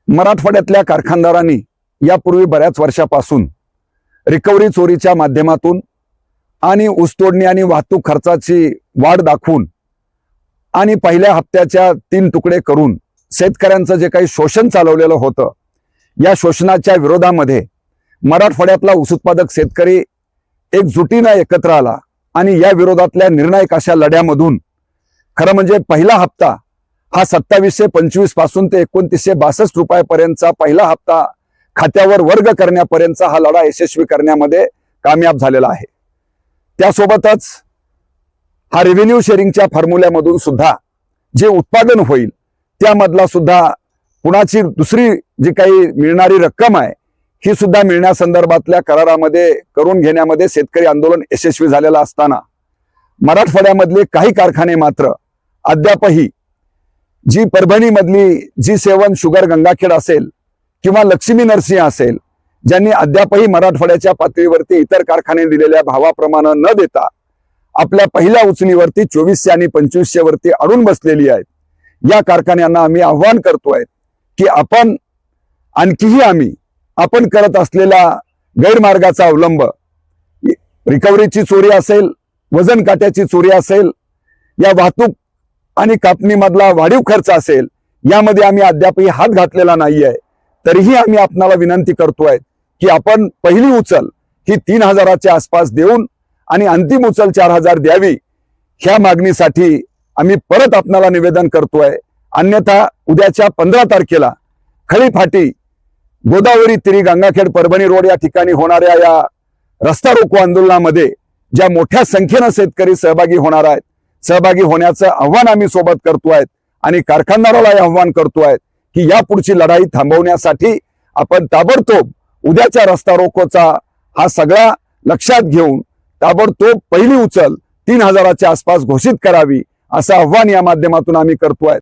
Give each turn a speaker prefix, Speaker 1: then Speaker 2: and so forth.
Speaker 1: मराठवाड्यातल्या कारखानदारांनी यापूर्वी बऱ्याच वर्षापासून रिकव्हरी चोरीच्या माध्यमातून आणि ऊसतोडणी आणि वाहतूक खर्चाची वाढ दाखवून आणि पहिल्या हप्त्याच्या 3 तुकडे करून शेतकऱ्यांचं जे काही शोषण चालवलेलं होतं, या शोषणाच्या विरोधामध्ये मराठवाड्यातला ऊस उत्पादक शेतकरी एकजुटीनं एकत्र आला आणि या विरोधातल्या निर्णायक अशा लढ्यामधून खरं म्हणजे पहिला हप्ता हा 2725 पासून ते 2962 रुपयापर्यंतचा पहिला हप्ता खात्यावर वर्ग करण्यापर्यंतचा हा लढा यशस्वी करण्यामध्ये कामयाब झालेला आहे। त्यासोबतच हा रेव्हेन्यू शेअरिंगच्या फॉर्म्युल्यामधून सुद्धा जे उत्पादन होईल त्यामधला सुद्धा कुणाची दुसरी जी काही मिळणारी रक्कम आहे ही सुद्धा मिळण्यासंदर्भातल्या करारामध्ये करून घेण्यामध्ये शेतकरी आंदोलन यशस्वी झालेला असताना मराठवाड्यामधले काही कारखाने मात्र अद्यापही जी परभणी मधली G7 शुगर गंगाखेड असेल किंवा लक्ष्मी नरसिंह असेल, ज्यांनी अद्यापही मराठवाड्याच्या पातळीवरती इतर कारखाने दिलेल्या भावाप्रमाणे न देता आपल्या पहिल्या उचलीवरती 2400 आणि 2500 वरती अडून बसलेली आहेत, या कारखान्यांना आम्ही आव्हान करतोय की आपण आणखीही आपण करत असलेल्या गैरमार्गाचा अवलंब, रिकव्हरीची चोरी असेल, वजन काट्याची चोरी असेल, या वाहतूक आणि कापणीमधला वाढीव खर्च असेल, यामध्ये आम्ही अद्यापही हात घातलेला नाहीये। तरीही आम्ही आपणाला विनंती करतोय की आपण पहिली उचल ही 3000च्या आसपास देऊन आणि अंतिम उचल 4000 द्यावी, ह्या मागणीसाठी आम्ही परत आपणाला निवेदन करतोय। अन्यथा उद्याच्या 15 तारखेला खळी फाटी गोदावरी तिरी गंगाखेड परभणी रोड या ठिकाणी होणाऱ्या या रस्ता रोको आंदोलनामध्ये ज्या मोठ्या संख्येने शेतकरी सहभागी होणार आहेत, सहभागी होण्याचं आव्हान आम्ही सोबत करतोय आणि कारखानदाराला आव्हान करतोय की या पुढची लढाई थांबवण्यासाठी आपण ताबडतोब उद्याच्या रस्ता रोकोचा हा सगळा लक्षात घेऊन ताबडतोब पहिली उचल 3000च्या आसपास घोषित करावी, असं आव्हान या माध्यमातून आम्ही करतोय।